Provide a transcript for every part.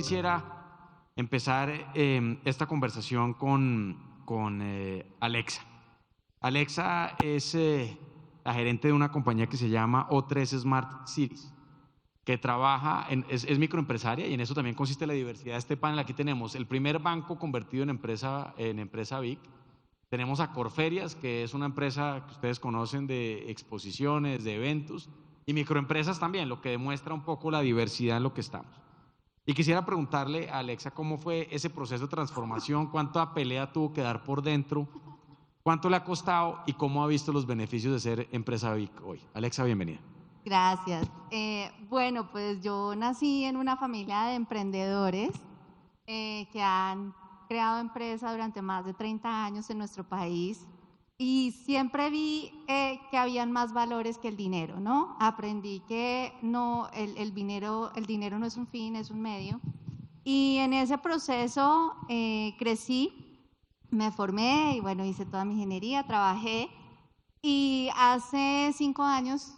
quisiera empezar esta conversación con Alexa. Alexa es la gerente de una compañía que se llama O3 Smart Cities, que trabaja, es microempresaria, y en eso también consiste la diversidad de este panel. Aquí tenemos el primer banco convertido en empresa BIC. Tenemos a Corferias, que es una empresa que ustedes conocen de exposiciones, de eventos, y microempresas también, lo que demuestra un poco la diversidad en lo que estamos. Y quisiera preguntarle a Alexa cómo fue ese proceso de transformación, cuánta pelea tuvo que dar por dentro, cuánto le ha costado y cómo ha visto los beneficios de ser empresa BIC hoy. Alexa, bienvenida. Gracias. Bueno, pues yo nací en una familia de emprendedores que han creado empresas durante más de 30 años en nuestro país y siempre vi que habían más valores que el dinero, ¿no? Aprendí que no, el dinero no es un fin, es un medio. Y en ese proceso crecí, me formé y bueno, hice toda mi ingeniería, trabajé y hace 5 años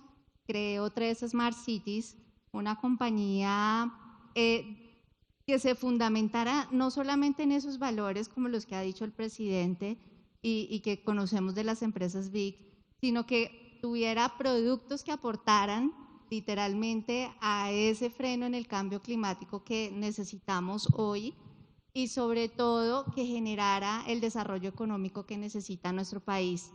creé O3 Smart Cities, una compañía que se fundamentara no solamente en esos valores como los que ha dicho el presidente y que conocemos de las empresas BIC, sino que tuviera productos que aportaran literalmente a ese freno en el cambio climático que necesitamos hoy y sobre todo que generara el desarrollo económico que necesita nuestro país.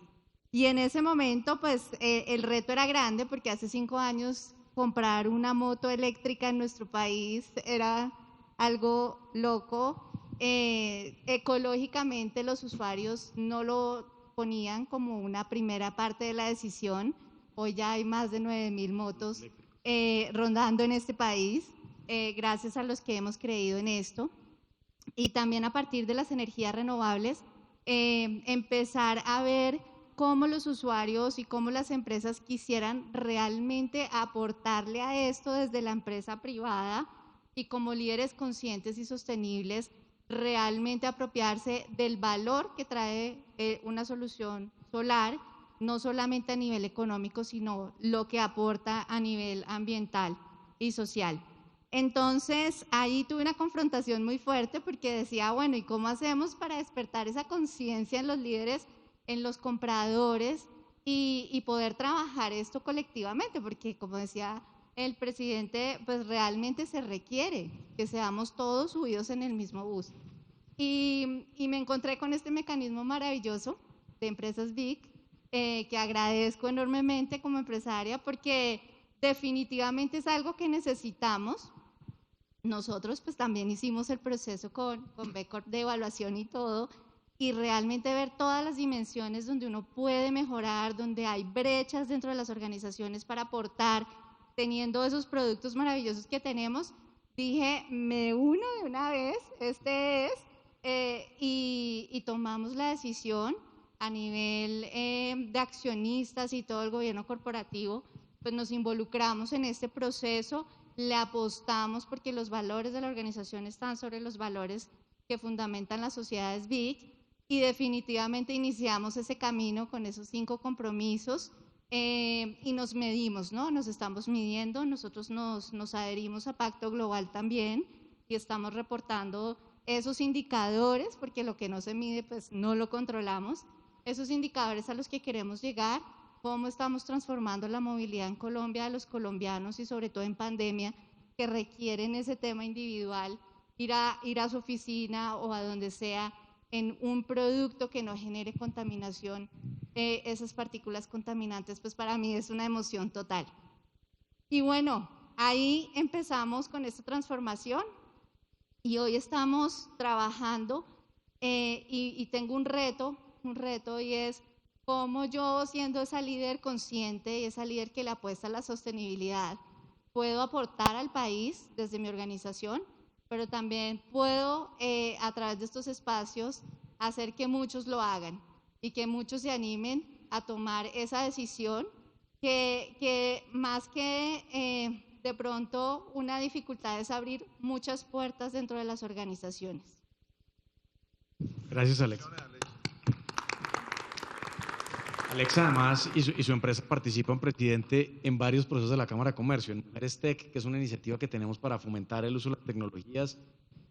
Y en ese momento, pues el reto era grande porque hace 5 años comprar una moto eléctrica en nuestro país era algo loco. Ecológicamente los usuarios no lo ponían como una primera parte de la decisión. Hoy ya hay más de 9.000 motos rondando en este país, gracias a los que hemos creído en esto. Y también a partir de las energías renovables, empezar a ver cómo los usuarios y cómo las empresas quisieran realmente aportarle a esto desde la empresa privada y como líderes conscientes y sostenibles, realmente apropiarse del valor que trae una solución solar, no solamente a nivel económico, sino lo que aporta a nivel ambiental y social. Entonces, ahí tuve una confrontación muy fuerte porque decía, bueno, ¿y cómo hacemos para despertar esa conciencia en los líderes, en los compradores y poder trabajar esto colectivamente? Porque, como decía el presidente, pues realmente se requiere que seamos todos subidos en el mismo bus. Y me encontré con este mecanismo maravilloso de empresas BIC, que agradezco enormemente como empresaria porque definitivamente es algo que necesitamos. Nosotros pues también hicimos el proceso con B Corp de evaluación y todo, y realmente ver todas las dimensiones donde uno puede mejorar, donde hay brechas dentro de las organizaciones para aportar, teniendo esos productos maravillosos que tenemos, dije, me uno de una vez, y tomamos la decisión a nivel de accionistas y todo el gobierno corporativo, pues nos involucramos en este proceso, le apostamos porque los valores de la organización están sobre los valores que fundamentan las sociedades BIC y definitivamente iniciamos ese camino con esos 5 compromisos y nos medimos, ¿no? Nos estamos midiendo, nosotros nos adherimos a Pacto Global también y estamos reportando esos indicadores porque lo que no se mide pues no lo controlamos, esos indicadores a los que queremos llegar, cómo estamos transformando la movilidad en Colombia de los colombianos y sobre todo en pandemia, que requieren ese tema individual, ir a su oficina o a donde sea en un producto que no genere contaminación, esas partículas contaminantes, pues para mí es una emoción total. Y bueno, ahí empezamos con esta transformación y hoy estamos trabajando y tengo un reto y es cómo yo, siendo esa líder consciente y esa líder que le apuesta a la sostenibilidad, puedo aportar al país desde mi organización, pero también puedo, a través de estos espacios, hacer que muchos lo hagan y que muchos se animen a tomar esa decisión que más que de pronto una dificultad es abrir muchas puertas dentro de las organizaciones. Gracias, Alex. Alexa, además, y su empresa participan, presidente, en varios procesos de la Cámara de Comercio, en Mujeres Tech, que es una iniciativa que tenemos para fomentar el uso de las tecnologías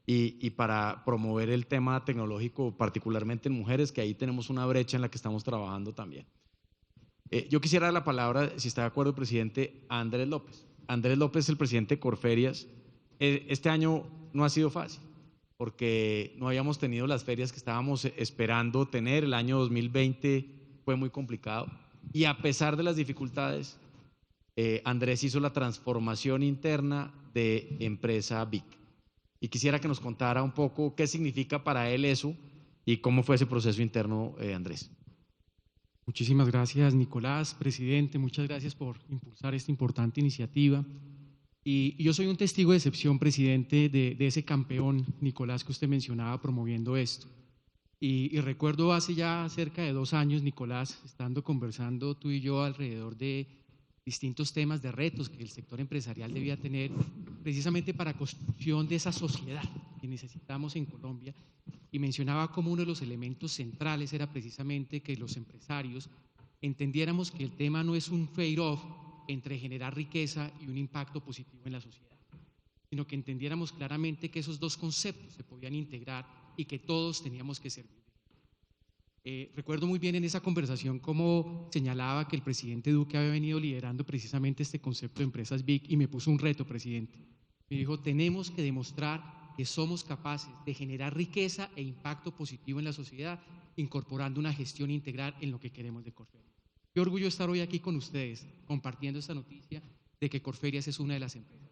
y para promover el tema tecnológico, particularmente en mujeres, que ahí tenemos una brecha en la que estamos trabajando también. Yo quisiera dar la palabra, si está de acuerdo, presidente, a Andrés López. Andrés López, el presidente de Corferias. Este año no ha sido fácil, porque no habíamos tenido las ferias que estábamos esperando tener. El año 2020 fue muy complicado y a pesar de las dificultades, Andrés hizo la transformación interna de empresa BIC. Y quisiera que nos contara un poco qué significa para él eso y cómo fue ese proceso interno, Andrés. Muchísimas gracias, Nicolás, presidente. Muchas gracias por impulsar esta importante iniciativa. Y yo soy un testigo de excepción, presidente, de ese campeón, Nicolás, que usted mencionaba promoviendo esto. Y recuerdo hace ya cerca de 2 años, Nicolás, estando conversando tú y yo alrededor de distintos temas de retos que el sector empresarial debía tener precisamente para construcción de esa sociedad que necesitamos en Colombia, y mencionaba como uno de los elementos centrales era precisamente que los empresarios entendiéramos que el tema no es un trade-off entre generar riqueza y un impacto positivo en la sociedad, sino que entendiéramos claramente que esos dos conceptos se podían integrar y que todos teníamos que servir. Recuerdo muy bien en esa conversación cómo señalaba que el presidente Duque había venido liderando precisamente este concepto de empresas BIC y me puso un reto, presidente. Me dijo, tenemos que demostrar que somos capaces de generar riqueza e impacto positivo en la sociedad, incorporando una gestión integral en lo que queremos de Corferias. Qué orgullo estar hoy aquí con ustedes, compartiendo esta noticia de que Corferias es una de las empresas.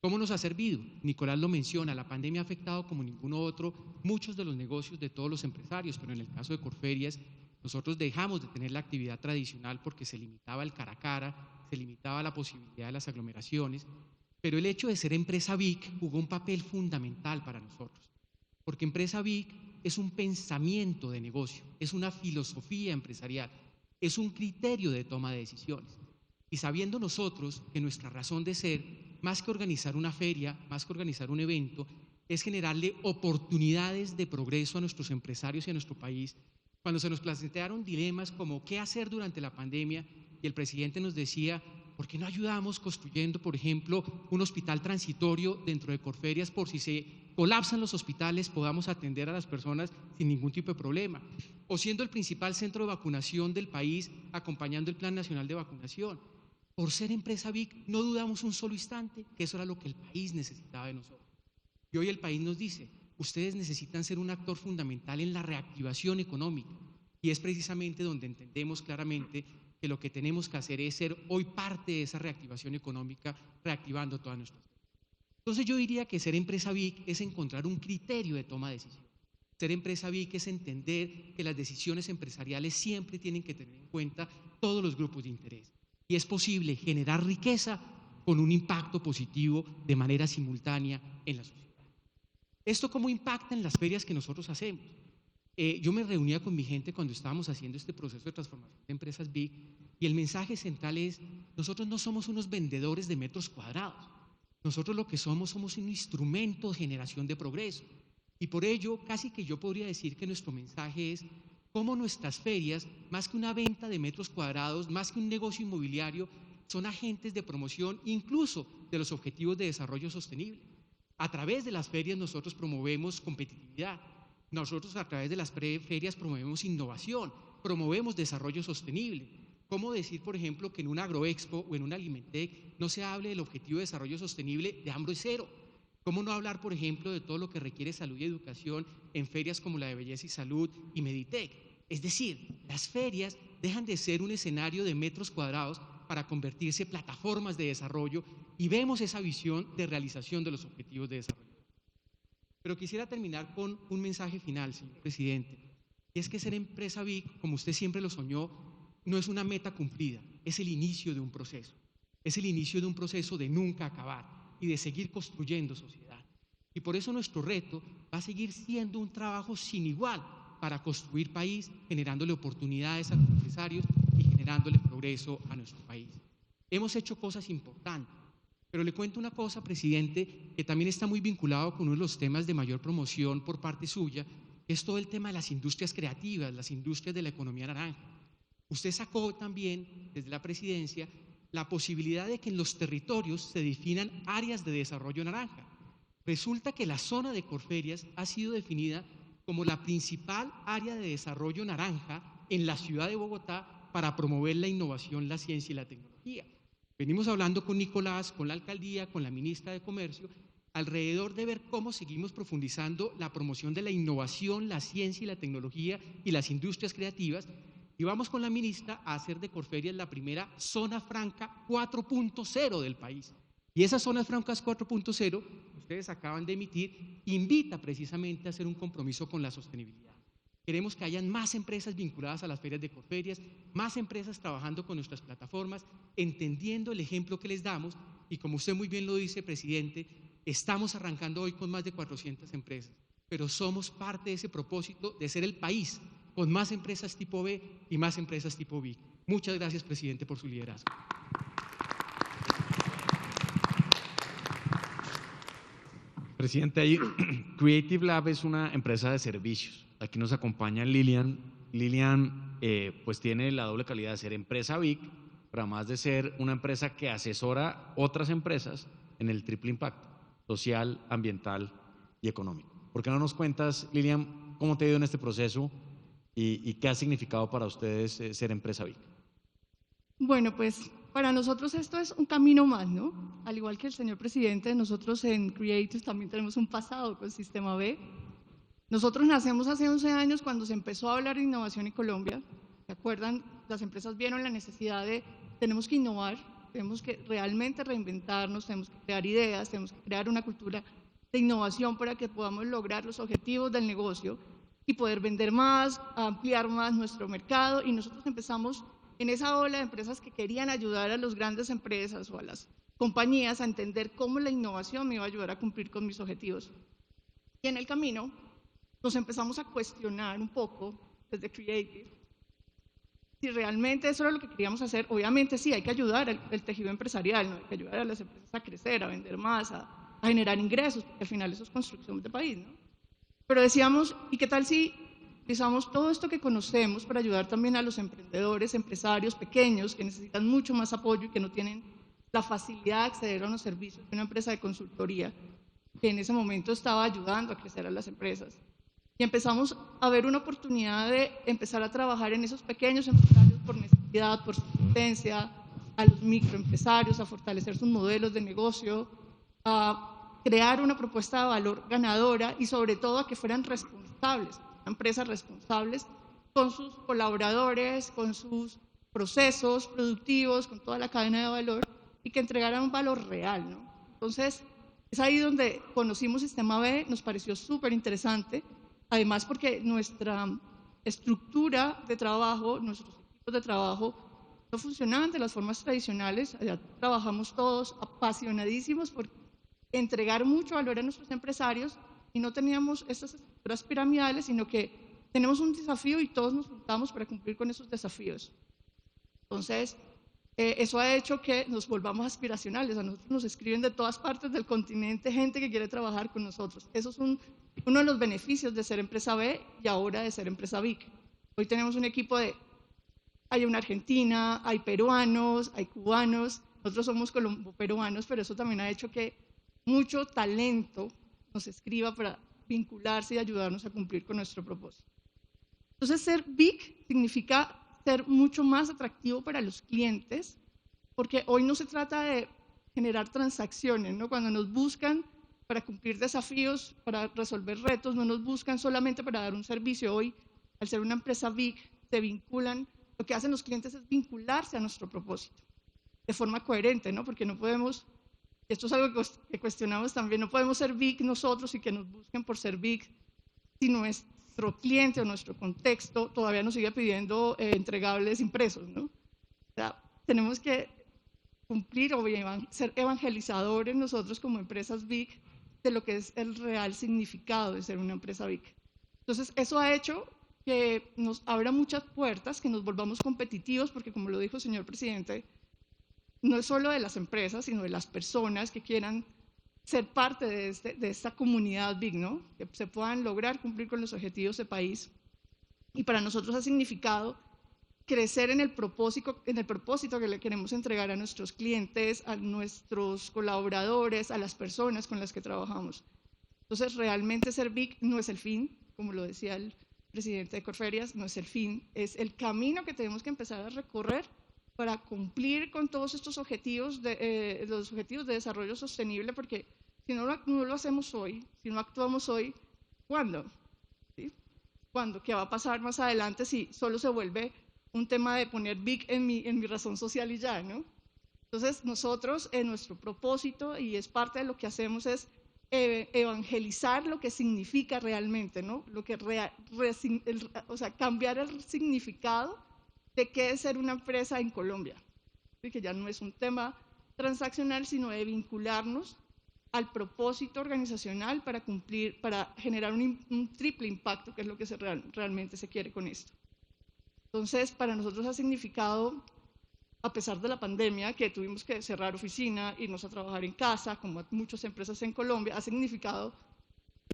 ¿Cómo nos ha servido? Nicolás lo menciona, la pandemia ha afectado como ninguno otro muchos de los negocios de todos los empresarios, pero en el caso de Corferias, nosotros dejamos de tener la actividad tradicional porque se limitaba el cara a cara, se limitaba la posibilidad de las aglomeraciones, pero el hecho de ser empresa BIC jugó un papel fundamental para nosotros, porque empresa BIC es un pensamiento de negocio, es una filosofía empresarial, es un criterio de toma de decisiones. Y sabiendo nosotros que nuestra razón de ser, más que organizar una feria, más que organizar un evento, es generarle oportunidades de progreso a nuestros empresarios y a nuestro país. Cuando se nos plantearon dilemas como qué hacer durante la pandemia y el presidente nos decía, ¿por qué no ayudamos construyendo, por ejemplo, un hospital transitorio dentro de Corferias por si se colapsan los hospitales, podamos atender a las personas sin ningún tipo de problema? O siendo el principal centro de vacunación del país, acompañando el Plan Nacional de Vacunación. Por ser empresa BIC, no dudamos un solo instante que eso era lo que el país necesitaba de nosotros. Y hoy el país nos dice, ustedes necesitan ser un actor fundamental en la reactivación económica. Y es precisamente donde entendemos claramente que lo que tenemos que hacer es ser hoy parte de esa reactivación económica, reactivando todas nuestras cosas. Entonces yo diría que ser empresa BIC es encontrar un criterio de toma de decisión. Ser empresa BIC es entender que las decisiones empresariales siempre tienen que tener en cuenta todos los grupos de interés. Y es posible generar riqueza con un impacto positivo de manera simultánea en la sociedad. ¿Esto cómo impacta en las ferias que nosotros hacemos? Yo me reunía con mi gente cuando estábamos haciendo este proceso de transformación de empresas BIC y el mensaje central es, nosotros no somos unos vendedores de metros cuadrados, nosotros lo que somos un instrumento de generación de progreso. Y por ello, casi que yo podría decir que nuestro mensaje es cómo nuestras ferias, más que una venta de metros cuadrados, más que un negocio inmobiliario, son agentes de promoción incluso de los objetivos de desarrollo sostenible. A través de las ferias nosotros promovemos competitividad, nosotros a través de las ferias promovemos innovación, promovemos desarrollo sostenible. ¿Cómo decir, por ejemplo, que en una Agroexpo o en una Alimentec no se hable del objetivo de desarrollo sostenible de hambre cero? ¿Cómo no hablar, por ejemplo, de todo lo que requiere salud y educación en ferias como la de Belleza y Salud y Meditec? Es decir, las ferias dejan de ser un escenario de metros cuadrados para convertirse en plataformas de desarrollo y vemos esa visión de realización de los objetivos de desarrollo. Pero quisiera terminar con un mensaje final, señor presidente, y es que ser empresa BIC, como usted siempre lo soñó, no es una meta cumplida, es el inicio de un proceso. Es el inicio de un proceso de nunca acabar y de seguir construyendo sociedad. Y por eso nuestro reto va a seguir siendo un trabajo sin igual para construir país, generándole oportunidades a los empresarios y generándole progreso a nuestro país. Hemos hecho cosas importantes, pero le cuento una cosa, presidente, que también está muy vinculado con uno de los temas de mayor promoción por parte suya, que es todo el tema de las industrias creativas, las industrias de la economía naranja. Usted sacó también desde la presidencia la posibilidad de que en los territorios se definan áreas de desarrollo naranja. Resulta que la zona de Corferias ha sido definida como la principal área de desarrollo naranja en la ciudad de Bogotá para promover la innovación, la ciencia y la tecnología. Venimos hablando con Nicolás, con la alcaldía, con la ministra de Comercio, alrededor de ver cómo seguimos profundizando la promoción de la innovación, la ciencia y la tecnología y las industrias creativas. Y vamos con la ministra a hacer de Corferias la primera zona franca 4.0 del país. Y esas zonas francas 4.0, ustedes acaban de emitir, invita precisamente a hacer un compromiso con la sostenibilidad. Queremos que hayan más empresas vinculadas a las ferias de Corferias, más empresas trabajando con nuestras plataformas, entendiendo el ejemplo que les damos. Y como usted muy bien lo dice, presidente, estamos arrancando hoy con más de 400 empresas, pero somos parte de ese propósito de ser el país con más empresas tipo B y más empresas tipo B. Muchas gracias, presidente, por su liderazgo. Presidente, ahí, Creative Lab es una empresa de servicios. Aquí nos acompaña Lilian. Lilian pues tiene la doble calidad de ser empresa BIC, pero además de ser una empresa que asesora otras empresas en el triple impacto, social, ambiental y económico. ¿Por qué no nos cuentas, Lilian, cómo te ha ido en este proceso y qué ha significado para ustedes ser empresa BIC? Bueno, pues para nosotros esto es un camino más, ¿no? Al igual que el señor presidente, nosotros en Creative también tenemos un pasado con Sistema B. Nosotros nacemos hace 11 años cuando se empezó a hablar de innovación en Colombia. ¿Se acuerdan? Las empresas vieron la necesidad de, tenemos que innovar, tenemos que realmente reinventarnos, tenemos que crear ideas, tenemos que crear una cultura de innovación para que podamos lograr los objetivos del negocio y poder vender más, ampliar más nuestro mercado. Y nosotros empezamos en esa ola de empresas que querían ayudar a las grandes empresas o a las compañías a entender cómo la innovación me iba a ayudar a cumplir con mis objetivos. Y en el camino nos empezamos a cuestionar un poco desde Creative si realmente eso era lo que queríamos hacer. Obviamente sí, hay que ayudar al tejido empresarial, ¿no? Hay que ayudar a las empresas a crecer, a vender más, a generar ingresos, porque al final eso es construcción de país, ¿no? Pero decíamos, ¿y qué tal si utilizamos todo esto que conocemos para ayudar también a los emprendedores, empresarios pequeños que necesitan mucho más apoyo y que no tienen la facilidad de acceder a los servicios de una empresa de consultoría que en ese momento estaba ayudando a crecer a las empresas? Y empezamos a ver una oportunidad de empezar a trabajar en esos pequeños empresarios por necesidad, por subsistencia, a los microempresarios, a fortalecer sus modelos de negocio, a crear una propuesta de valor ganadora y sobre todo a que fueran responsables, empresas responsables con sus colaboradores, con sus procesos productivos, con toda la cadena de valor y que entregaran un valor real, ¿no? Entonces, es ahí donde conocimos Sistema B, nos pareció súper interesante, además porque nuestra estructura de trabajo, nuestros equipos de trabajo no funcionaban de las formas tradicionales. Allá trabajamos todos apasionadísimos por entregar mucho valor a nuestros empresarios y no teníamos estas estructuras piramidales, sino que tenemos un desafío y todos nos juntamos para cumplir con esos desafíos. Entonces, eso ha hecho que nos volvamos aspiracionales. A nosotros nos escriben de todas partes del continente gente que quiere trabajar con nosotros. Eso es uno de los beneficios de ser empresa B y ahora de ser empresa BIC. Hoy tenemos un equipo hay una Argentina, hay peruanos, hay cubanos, nosotros somos colombo-peruanos, pero eso también ha hecho que mucho talento nos escriba para vincularse y ayudarnos a cumplir con nuestro propósito. Entonces, ser BIC significa ser mucho más atractivo para los clientes, porque hoy no se trata de generar transacciones, ¿no? Cuando nos buscan para cumplir desafíos, para resolver retos, no nos buscan solamente para dar un servicio. Hoy, al ser una empresa BIC, se vinculan, lo que hacen los clientes es vincularse a nuestro propósito, de forma coherente, ¿no? Porque no podemos, y esto es algo que cuestionamos también, no podemos ser BIC nosotros y que nos busquen por ser BIC si nuestro cliente o nuestro contexto todavía nos sigue pidiendo entregables impresos, ¿no? O sea, tenemos que cumplir o ser evangelizadores nosotros como empresas BIC de lo que es el real significado de ser una empresa BIC. Entonces, eso ha hecho que nos abra muchas puertas, que nos volvamos competitivos, porque como lo dijo el señor presidente, no es solo de las empresas, sino de las personas que quieran ser parte de esta comunidad BIC, ¿no? Que se puedan lograr cumplir con los objetivos de país. Y para nosotros ha significado crecer en el propósito que le queremos entregar a nuestros clientes, a nuestros colaboradores, a las personas con las que trabajamos. Entonces, realmente ser BIC no es el fin, como lo decía el presidente de Corferias, no es el fin, es el camino que tenemos que empezar a recorrer para cumplir con todos estos objetivos, los objetivos de desarrollo sostenible, porque si no lo hacemos hoy, si no actuamos hoy, ¿cuándo? ¿Sí? ¿Cuándo? ¿Qué va a pasar más adelante si solo se vuelve un tema de poner BIC en mi razón social y ya, ¿no? Entonces, nosotros, en nuestro propósito, y es parte de lo que hacemos, es evangelizar lo que significa realmente, ¿no? Lo que o sea, cambiar el significado de qué es ser una empresa en Colombia, ¿sí? Que ya no es un tema transaccional, sino de vincularnos al propósito organizacional para cumplir, para generar un triple impacto, que es lo que realmente se quiere con esto. Entonces, para nosotros ha significado, a pesar de la pandemia, que tuvimos que cerrar oficina, irnos a trabajar en casa, como muchas empresas en Colombia, ha significado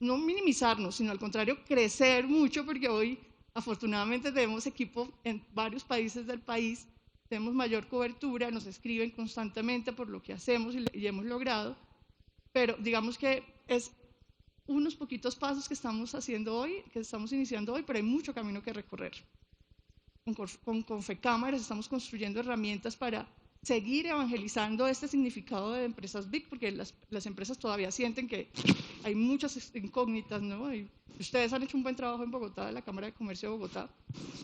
no minimizarnos, sino al contrario, crecer mucho, porque hoy, afortunadamente, tenemos equipo en varios países del país, tenemos mayor cobertura, nos escriben constantemente por lo que hacemos y hemos logrado, pero digamos que es unos poquitos pasos que estamos haciendo hoy, que estamos iniciando hoy, pero hay mucho camino que recorrer. Con Confecámaras estamos construyendo herramientas para seguir evangelizando este significado de empresas BIC, porque las empresas todavía sienten que hay muchas incógnitas, ¿no? Ustedes han hecho un buen trabajo en Bogotá, en la Cámara de Comercio de Bogotá,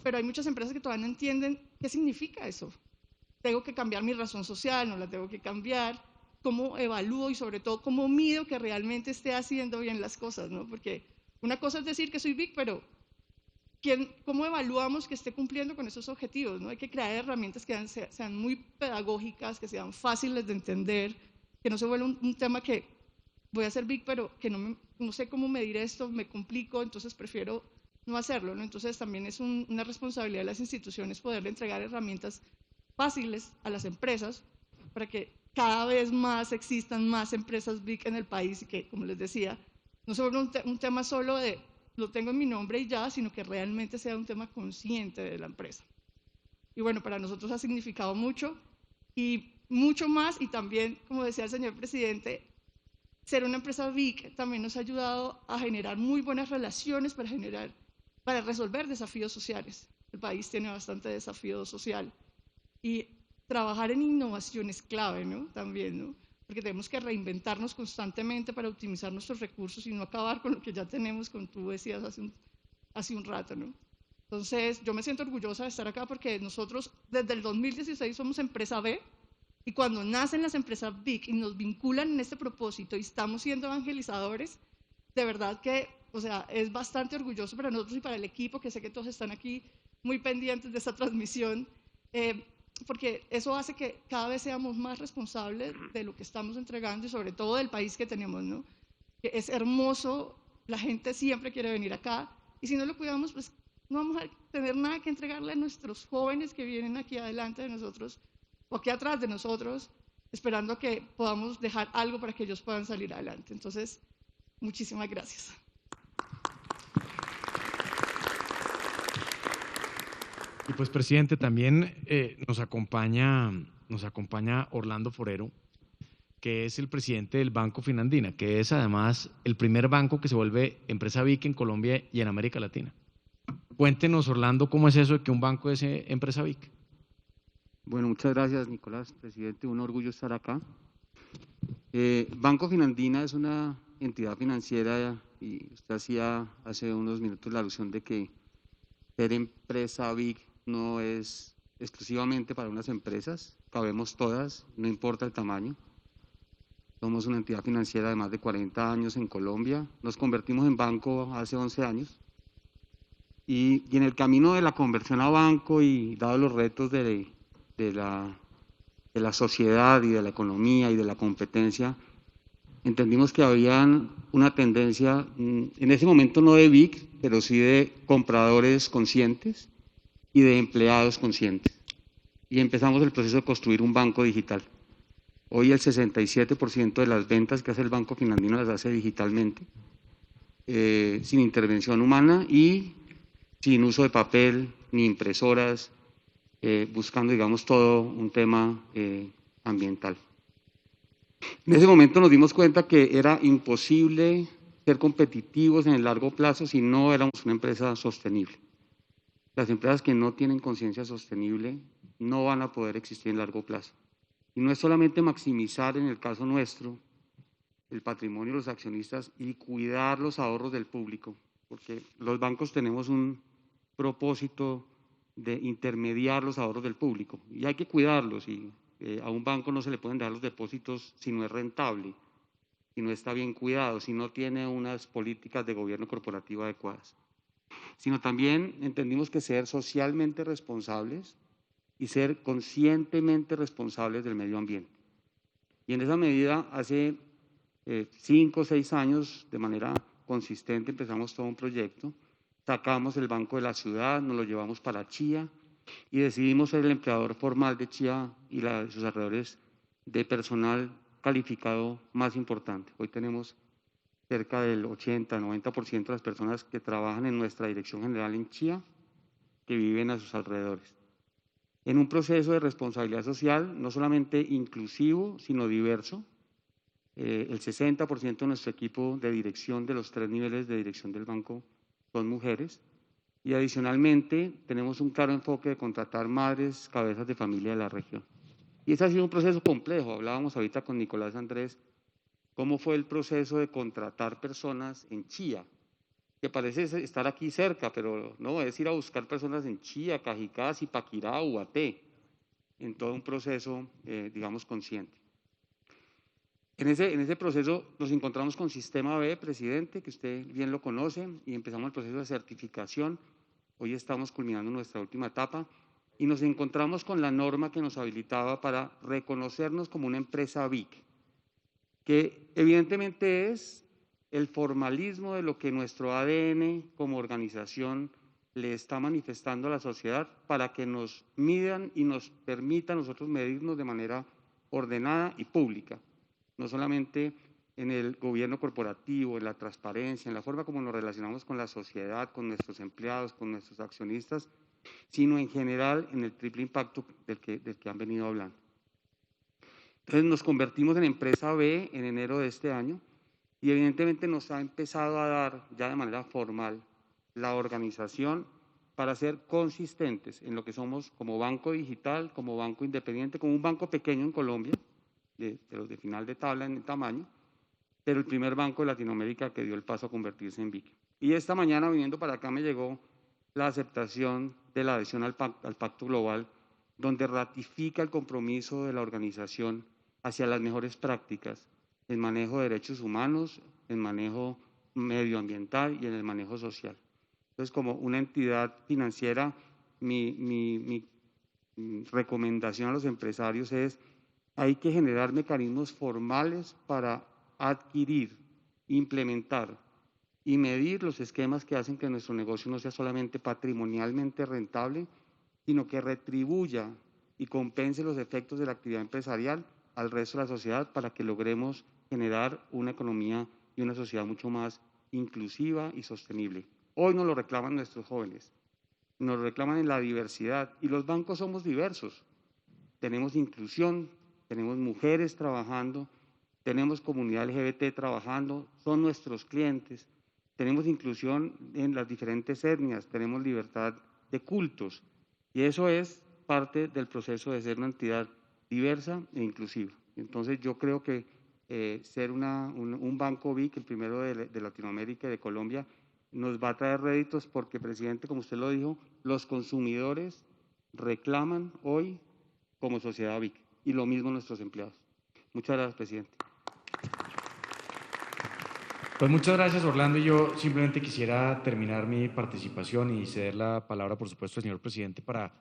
pero hay muchas empresas que todavía no entienden qué significa eso. Tengo que cambiar mi razón social, no la tengo que cambiar, cómo evalúo y sobre todo cómo mido que realmente esté haciendo bien las cosas, ¿no? Porque una cosa es decir que soy BIC, pero ¿cómo evaluamos que esté cumpliendo con esos objetivos? ¿No? Hay que crear herramientas que sean muy pedagógicas, que sean fáciles de entender, que no se vuelva un tema que voy a ser BIC, pero que no sé cómo medir esto, me complico, entonces prefiero no hacerlo, ¿no? Entonces también es una responsabilidad de las instituciones poderle entregar herramientas fáciles a las empresas para que cada vez más existan más empresas BIC en el país y que, como les decía, no se vuelva un tema solo de lo tengo en mi nombre y ya, sino que realmente sea un tema consciente de la empresa. Y bueno, para nosotros ha significado mucho y mucho más, y también, como decía el señor presidente, ser una empresa BIC también nos ha ayudado a generar muy buenas relaciones para resolver desafíos sociales. El país tiene bastante desafío social y trabajar en innovación es clave, ¿no? También, ¿no? Porque tenemos que reinventarnos constantemente para optimizar nuestros recursos y no acabar con lo que ya tenemos, como tú decías hace un rato, ¿no? Entonces, yo me siento orgullosa de estar acá porque nosotros desde el 2016 somos empresa B y cuando nacen las empresas BIC y nos vinculan en este propósito y estamos siendo evangelizadores, de verdad que, o sea, es bastante orgulloso para nosotros y para el equipo, que sé que todos están aquí muy pendientes de esta transmisión, porque eso hace que cada vez seamos más responsables de lo que estamos entregando y sobre todo del país que tenemos, ¿no? Que es hermoso, la gente siempre quiere venir acá y si no lo cuidamos, pues no vamos a tener nada que entregarle a nuestros jóvenes que vienen aquí adelante de nosotros o aquí atrás de nosotros, esperando que podamos dejar algo para que ellos puedan salir adelante. Entonces, muchísimas gracias. Y pues, presidente, también nos acompaña Orlando Forero, que es el presidente del Banco Finandina, que es además el primer banco que se vuelve empresa BIC en Colombia y en América Latina. Cuéntenos, Orlando, ¿cómo es eso de que un banco es empresa BIC? Bueno, muchas gracias, Nicolás, presidente. Un orgullo estar acá. Banco Finandina es una entidad financiera y usted hacía hace unos minutos la alusión de que ser empresa BIC no es exclusivamente para unas empresas, cabemos todas, no importa el tamaño. Somos una entidad financiera de más de 40 años en Colombia, nos convertimos en banco hace 11 años y en el camino de la conversión a banco y dados los retos de la sociedad y de la economía y de la competencia, entendimos que había una tendencia, en ese momento no de BIC, pero sí de compradores conscientes y de empleados conscientes. Y empezamos el proceso de construir un banco digital. Hoy el 67% de las ventas que hace el Banco Finandino las hace digitalmente, sin intervención humana y sin uso de papel, ni impresoras, buscando, digamos, todo un tema ambiental. En ese momento nos dimos cuenta que era imposible ser competitivos en el largo plazo si no éramos una empresa sostenible. Las empresas que no tienen conciencia sostenible no van a poder existir en largo plazo. Y no es solamente maximizar, en el caso nuestro, el patrimonio de los accionistas y cuidar los ahorros del público, porque los bancos tenemos un propósito de intermediar los ahorros del público y hay que cuidarlos, y a un banco no se le pueden dar los depósitos si no es rentable, si no está bien cuidado, si no tiene unas políticas de gobierno corporativo adecuadas. Sino también entendimos que ser socialmente responsables y ser conscientemente responsables del medio ambiente. Y en esa medida, hace 5 o 6 años, de manera consistente, empezamos todo un proyecto, sacamos el Banco de la Ciudad, nos lo llevamos para Chía y decidimos ser el empleador formal de Chía y sus alrededores de personal calificado más importante. Hoy tenemos cerca del 80-90% de las personas que trabajan en nuestra dirección general en Chía, que viven a sus alrededores. En un proceso de responsabilidad social, no solamente inclusivo, sino diverso. El 60% de nuestro equipo de dirección de los 3 niveles de dirección del banco son mujeres. Y adicionalmente tenemos un claro enfoque de contratar madres, cabezas de familia de la región. Y ese ha sido un proceso complejo. Hablábamos ahorita con Nicolás Andrés cómo fue el proceso de contratar personas en Chía, que parece estar aquí cerca, pero no, es ir a buscar personas en Chía, Cajicá, Zipaquirá, Ubaté, en todo un proceso, digamos, consciente. En ese proceso nos encontramos con Sistema B, presidente, que usted bien lo conoce, y empezamos el proceso de certificación. Hoy estamos culminando nuestra última etapa y nos encontramos con la norma que nos habilitaba para reconocernos como una empresa BIC, que evidentemente es el formalismo de lo que nuestro ADN como organización le está manifestando a la sociedad para que nos midan y nos permita a nosotros medirnos de manera ordenada y pública, no solamente en el gobierno corporativo, en la transparencia, en la forma como nos relacionamos con la sociedad, con nuestros empleados, con nuestros accionistas, sino en general en el triple impacto del que han venido hablando. Entonces nos convertimos en empresa B en enero de este año y evidentemente nos ha empezado a dar ya de manera formal la organización para ser consistentes en lo que somos como banco digital, como banco independiente, como un banco pequeño en Colombia, de los de final de tabla en el tamaño, pero el primer banco de Latinoamérica que dio el paso a convertirse en BIC. Y esta mañana, viniendo para acá, me llegó la aceptación de la adhesión al Pacto Global, donde ratifica el compromiso de la organización hacia las mejores prácticas en manejo de derechos humanos, en manejo medioambiental y en el manejo social. Entonces, como una entidad financiera, mi recomendación a los empresarios es: hay que generar mecanismos formales para adquirir, implementar y medir los esquemas que hacen que nuestro negocio no sea solamente patrimonialmente rentable, sino que retribuya y compense los efectos de la actividad empresarial al resto de la sociedad para que logremos generar una economía y una sociedad mucho más inclusiva y sostenible. Hoy nos lo reclaman nuestros jóvenes, nos lo reclaman en la diversidad, y los bancos somos diversos. Tenemos inclusión, tenemos mujeres trabajando, tenemos comunidad LGBT trabajando, son nuestros clientes, tenemos inclusión en las diferentes etnias, tenemos libertad de cultos, y eso es parte del proceso de ser una entidad diversa e inclusiva. Entonces yo creo que ser un banco BIC, el primero de Latinoamérica y de Colombia, nos va a traer réditos porque, presidente, como usted lo dijo, los consumidores reclaman hoy como sociedad BIC y lo mismo nuestros empleados. Muchas gracias, presidente. Pues muchas gracias, Orlando. Y yo simplemente quisiera terminar mi participación y ceder la palabra, por supuesto, al señor presidente para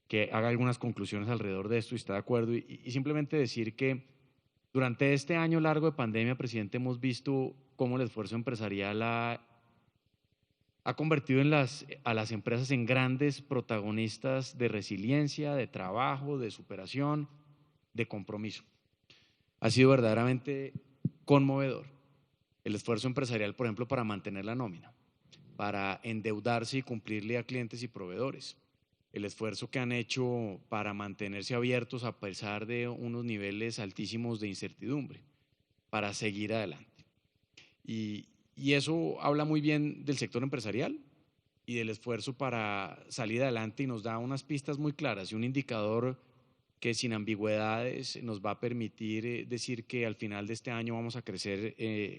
que haga algunas conclusiones alrededor de esto y está de acuerdo. Y simplemente decir que durante este año largo de pandemia, presidente, hemos visto cómo el esfuerzo empresarial ha convertido a las empresas en grandes protagonistas de resiliencia, de trabajo, de superación, de compromiso. Ha sido verdaderamente conmovedor el esfuerzo empresarial, por ejemplo, para mantener la nómina, para endeudarse y cumplirle a clientes y proveedores, el esfuerzo que han hecho para mantenerse abiertos a pesar de unos niveles altísimos de incertidumbre, para seguir adelante. Y eso habla muy bien del sector empresarial y del esfuerzo para salir adelante, y nos da unas pistas muy claras y un indicador que sin ambigüedades nos va a permitir decir que al final de este año vamos a crecer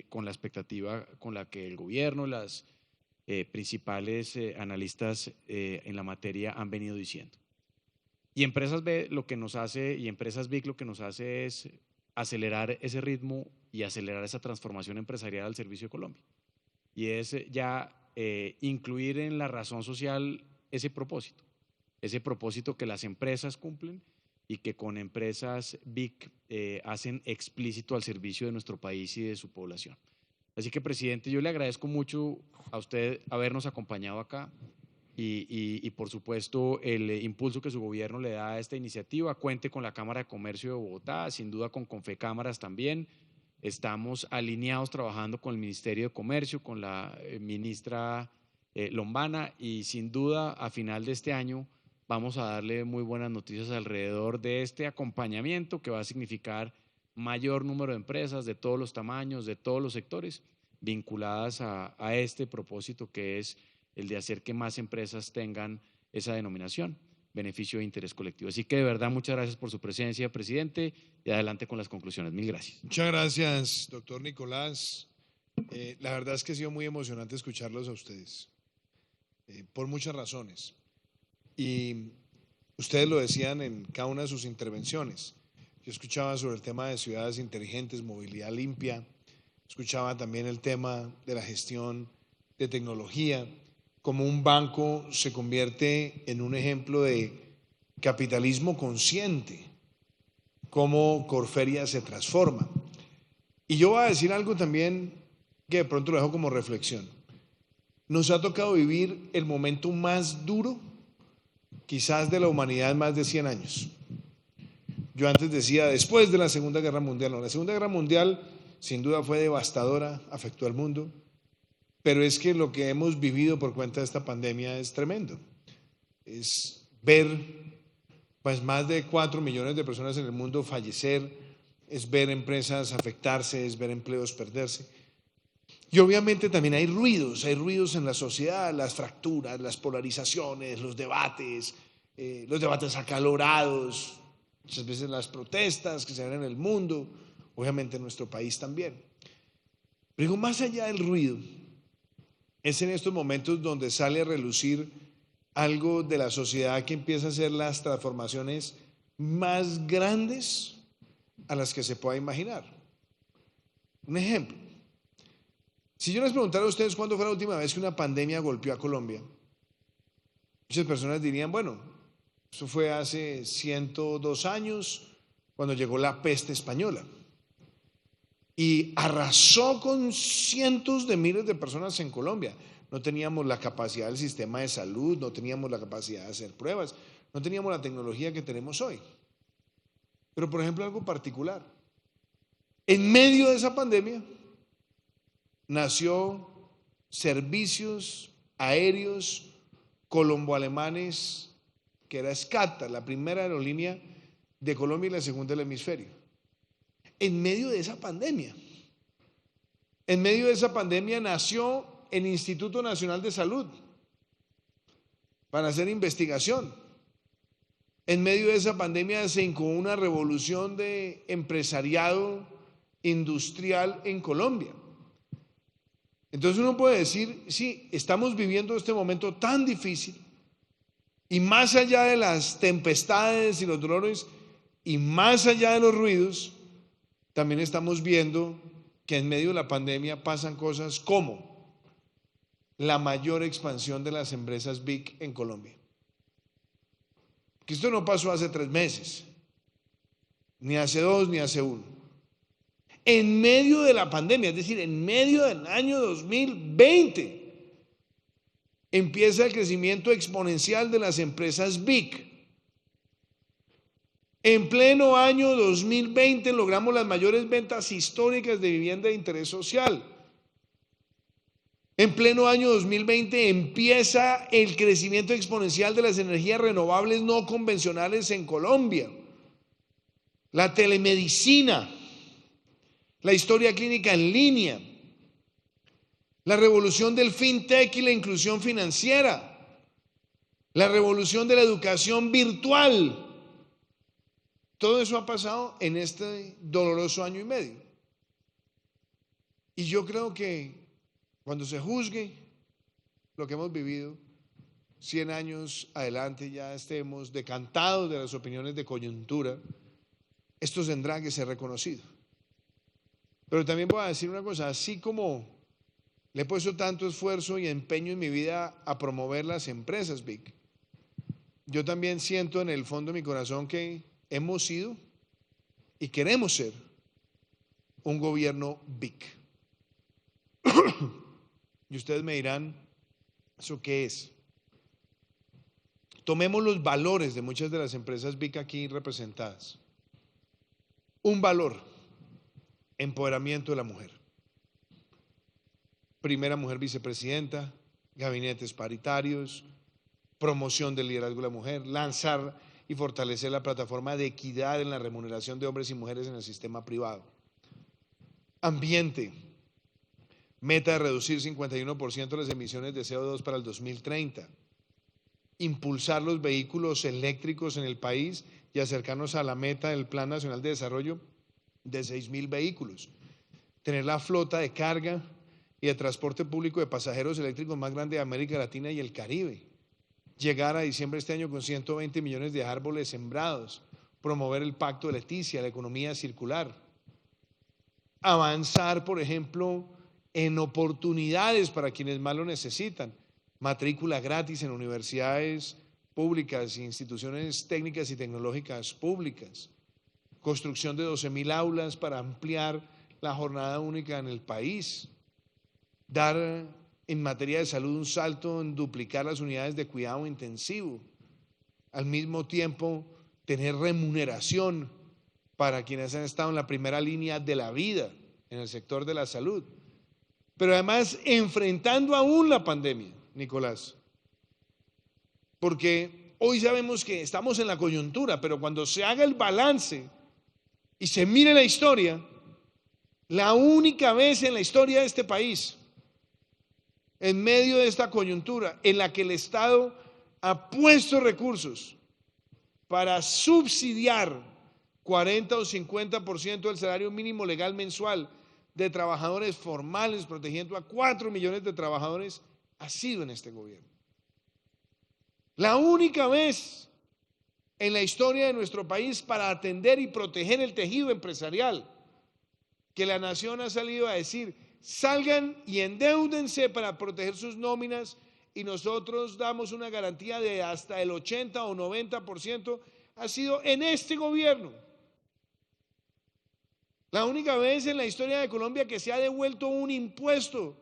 con la expectativa con la que el gobierno, las principales analistas en la materia han venido diciendo. Y Empresas B lo que nos hace, y Empresas BIC lo que nos hace es acelerar ese ritmo y acelerar esa transformación empresarial al servicio de Colombia. Y es ya incluir en la razón social ese propósito que las empresas cumplen y que con Empresas BIC hacen explícito al servicio de nuestro país y de su población. Así que, presidente, yo le agradezco mucho a usted habernos acompañado acá y por supuesto, el impulso que su gobierno le da a esta iniciativa. Cuente con la Cámara de Comercio de Bogotá, sin duda con Confecámaras también. Estamos alineados trabajando con el Ministerio de Comercio, con la ministra Lombana, y sin duda a final de este año vamos a darle muy buenas noticias alrededor de este acompañamiento que va a significar mayor número de empresas de todos los tamaños, de todos los sectores, vinculadas a este propósito que es el de hacer que más empresas tengan esa denominación, beneficio de interés colectivo. Así que de verdad muchas gracias por su presencia, presidente, y adelante con las conclusiones. Mil gracias. Muchas gracias, doctor Nicolás. La verdad es que ha sido muy emocionante escucharlos a ustedes, por muchas razones. Y ustedes lo decían en cada una de sus intervenciones. Yo escuchaba sobre el tema de ciudades inteligentes, movilidad limpia, escuchaba también el tema de la gestión de tecnología, cómo un banco se convierte en un ejemplo de capitalismo consciente, cómo Corferia se transforma. Y yo voy a decir algo también que de pronto lo dejo como reflexión. Nos ha tocado vivir el momento más duro, quizás de la humanidad en más de 100 años. Yo antes decía, después de la Segunda Guerra Mundial. No, la Segunda Guerra Mundial sin duda fue devastadora, afectó al mundo, pero es que lo que hemos vivido por cuenta de esta pandemia es tremendo. Es ver pues, más de 4 millones de personas en el mundo fallecer, es ver empresas afectarse, es ver empleos perderse. Y obviamente también hay ruidos en la sociedad, las fracturas, las polarizaciones, los debates acalorados, muchas veces las protestas que se ven en el mundo, obviamente en nuestro país también. Pero más allá del ruido, es en estos momentos donde sale a relucir algo de la sociedad que empieza a hacer las transformaciones más grandes a las que se pueda imaginar. Un ejemplo. Si yo les preguntara a ustedes cuándo fue la última vez que una pandemia golpeó a Colombia, muchas personas dirían, bueno, eso fue hace 102 años, cuando llegó la peste española. Y arrasó con cientos de miles de personas en Colombia. No teníamos la capacidad del sistema de salud, no teníamos la capacidad de hacer pruebas, no teníamos la tecnología que tenemos hoy. Pero, por ejemplo, algo particular. En medio de esa pandemia, nació Servicios Aéreos Colombo-Alemanes, que era SCATA, la primera aerolínea de Colombia y la segunda del hemisferio. En medio de esa pandemia. En medio de esa pandemia nació el Instituto Nacional de Salud para hacer investigación. En medio de esa pandemia se incubó una revolución de empresariado industrial en Colombia. Entonces uno puede decir, sí, estamos viviendo este momento tan difícil y más allá de las tempestades y los dolores y más allá de los ruidos, también estamos viendo que en medio de la pandemia pasan cosas como la mayor expansión de las empresas BIC en Colombia. Que esto no pasó hace 3 meses, ni hace 2, ni hace 1. En medio de la pandemia, es decir, en medio del año 2020, empieza el crecimiento exponencial de las empresas BIC. En pleno año 2020 logramos las mayores ventas históricas de vivienda de interés social. En pleno año 2020 empieza el crecimiento exponencial de las energías renovables no convencionales en Colombia. La telemedicina, la historia clínica en línea, la revolución del fintech y la inclusión financiera, la revolución de la educación virtual. Todo eso ha pasado en este doloroso año y medio. Y yo creo que cuando se juzgue lo que hemos vivido, 100 años adelante ya estemos decantados de las opiniones de coyuntura, esto tendrá que ser reconocido. Pero también voy a decir una cosa, así como le he puesto tanto esfuerzo y empeño en mi vida a promover las empresas BIC, yo también siento en el fondo de mi corazón que hemos sido y queremos ser un gobierno BIC. Y ustedes me dirán, ¿eso qué es? Tomemos los valores de muchas de las empresas BIC aquí representadas. Un valor, empoderamiento de la mujer. Primera mujer vicepresidenta, gabinetes paritarios, promoción del liderazgo de la mujer, lanzar y fortalecer la plataforma de equidad en la remuneración de hombres y mujeres en el sistema privado. Ambiente, meta de reducir 51% las emisiones de CO2 para el 2030. Impulsar los vehículos eléctricos en el país y acercarnos a la meta del Plan Nacional de Desarrollo de 6.000 vehículos. Tener la flota de carga y de transporte público de pasajeros eléctricos más grande de América Latina y el Caribe. Llegar a diciembre de este año con 120 millones de árboles sembrados. Promover el Pacto de Leticia, la economía circular. Avanzar, por ejemplo, en oportunidades para quienes más lo necesitan. Matrícula gratis en universidades públicas e instituciones técnicas y tecnológicas públicas. Construcción de 12.000 aulas para ampliar la jornada única en el país. Dar en materia de salud un salto en duplicar las unidades de cuidado intensivo. Al mismo tiempo, tener remuneración para quienes han estado en la primera línea de la vida en el sector de la salud. Pero además enfrentando aún la pandemia, Nicolás. Porque hoy sabemos que estamos en la coyuntura, pero cuando se haga el balance y se mire la historia, la única vez en la historia de este país, en medio de esta coyuntura, en la que el Estado ha puesto recursos para subsidiar 40 o 50% del salario mínimo legal mensual de trabajadores formales, protegiendo a 4 millones de trabajadores, ha sido en este gobierno. La única vez en la historia de nuestro país para atender y proteger el tejido empresarial que la nación ha salido a decir, salgan y endéudense para proteger sus nóminas y nosotros damos una garantía de hasta el 80 o 90%, ha sido en este gobierno. La única vez en la historia de Colombia que se ha devuelto un impuesto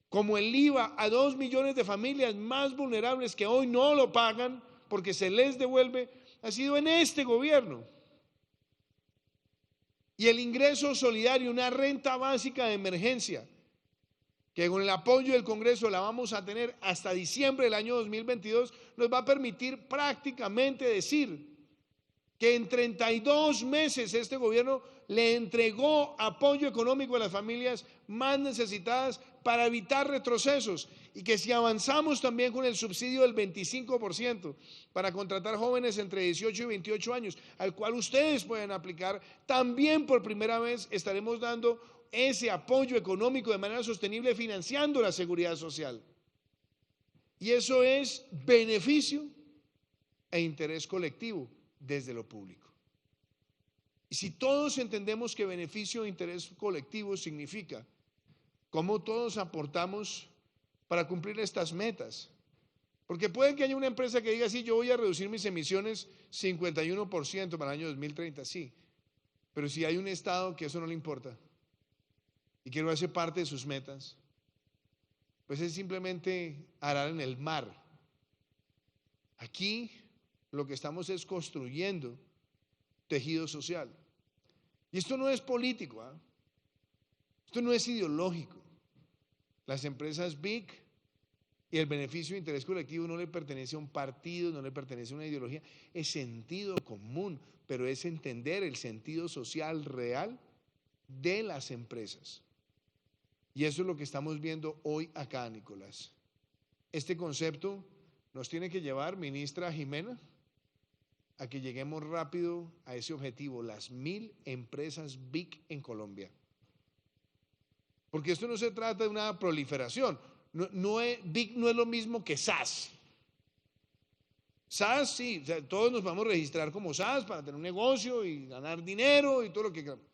como el IVA a 2 millones de familias más vulnerables que hoy no lo pagan porque se les devuelve, ha sido en este gobierno. Y el ingreso solidario, una renta básica de emergencia, que con el apoyo del Congreso la vamos a tener hasta diciembre del año 2022, nos va a permitir prácticamente decir que en 32 meses este gobierno le entregó apoyo económico a las familias más necesitadas para evitar retrocesos y que si avanzamos también con el subsidio del 25% para contratar jóvenes entre 18 y 28 años, al cual ustedes pueden aplicar, también por primera vez estaremos dando ese apoyo económico de manera sostenible financiando la seguridad social. Y eso es beneficio e interés colectivo desde lo público. Y si todos entendemos que beneficio e interés colectivo significa cómo todos aportamos para cumplir estas metas, porque puede que haya una empresa que diga, sí, yo voy a reducir mis emisiones 51% para el año 2030, sí, pero si hay un Estado que eso no le importa y que no hace parte de sus metas, pues es simplemente arar en el mar. Aquí lo que estamos es construyendo tejido social. Y esto no es político, esto no es ideológico. Las empresas BIC y el beneficio de interés colectivo no le pertenece a un partido, no le pertenece a una ideología, es sentido común, pero es entender el sentido social real de las empresas. Y eso es lo que estamos viendo hoy acá, Nicolás. Este concepto nos tiene que llevar, ministra Jimena, a que lleguemos rápido a ese objetivo, las 1000 empresas BIC en Colombia. Porque esto no se trata de una proliferación. BIC no es lo mismo que SAS. SAS, sí, o sea, todos nos vamos a registrar como SAS para tener un negocio y ganar dinero y todo lo que queramos.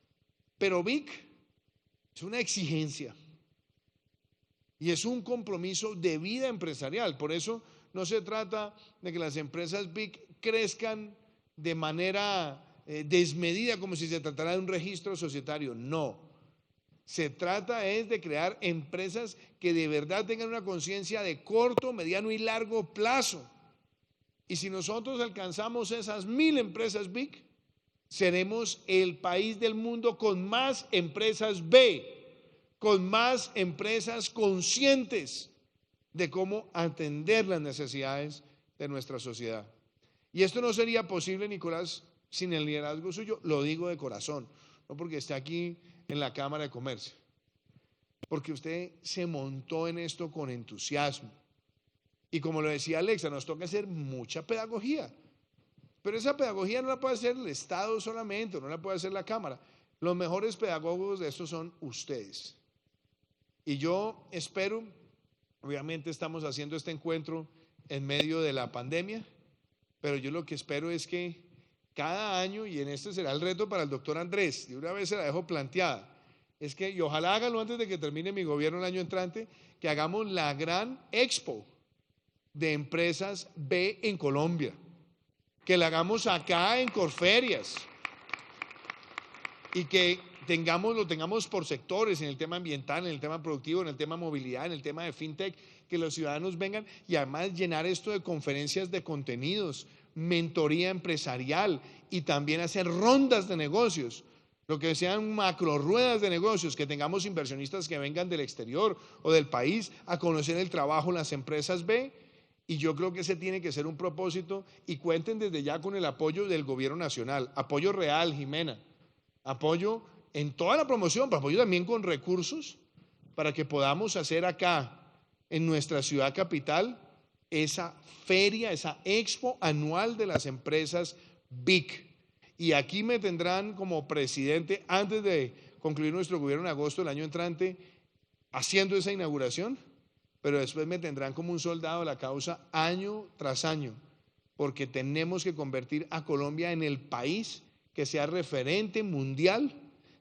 Pero BIC es una exigencia y es un compromiso de vida empresarial. Por eso no se trata de que las empresas BIC crezcan de manera desmedida como si se tratara de un registro societario. No. Se trata es de crear empresas que de verdad tengan una conciencia de corto, mediano y largo plazo. Y si nosotros alcanzamos esas 1000 empresas BIC, seremos el país del mundo con más empresas B, con más empresas conscientes de cómo atender las necesidades de nuestra sociedad. Y esto no sería posible, Nicolás, sin el liderazgo suyo, lo digo de corazón, no porque esté aquí en la Cámara de Comercio, porque usted se montó en esto con entusiasmo. Y como lo decía Alexa, nos toca hacer mucha pedagogía, pero esa pedagogía no la puede hacer el Estado solamente, no la puede hacer la Cámara. Los mejores pedagogos de esto son ustedes. Y yo espero, obviamente estamos haciendo este encuentro en medio de la pandemia, pero yo lo que espero es que cada año, y en este será el reto para el doctor Andrés, de una vez se la dejo planteada, es que, y ojalá háganlo antes de que termine mi gobierno el año entrante, que hagamos la gran expo de empresas B en Colombia, que la hagamos acá en Corferias y que lo tengamos por sectores, en el tema ambiental, en el tema productivo, en el tema movilidad, en el tema de fintech, que los ciudadanos vengan y además llenar esto de conferencias de contenidos, mentoría empresarial y también hacer rondas de negocios, lo que sean macro ruedas de negocios, que tengamos inversionistas que vengan del exterior o del país a conocer el trabajo en las empresas B. Y yo creo que ese tiene que ser un propósito y cuenten desde ya con el apoyo del gobierno nacional, apoyo real, Jimena, apoyo en toda la promoción, pero apoyo también con recursos para que podamos hacer acá en nuestra ciudad capital esa feria, esa expo anual de las empresas BIC. Y aquí me tendrán como presidente antes de concluir nuestro gobierno en agosto del año entrante haciendo esa inauguración, pero después me tendrán como un soldado de la causa año tras año, porque tenemos que convertir a Colombia en el país que sea referente mundial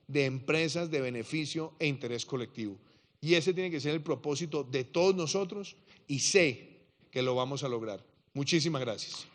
de empresas de beneficio e interés colectivo. Y ese tiene que ser el propósito de todos nosotros y sé que lo vamos a lograr. Muchísimas gracias.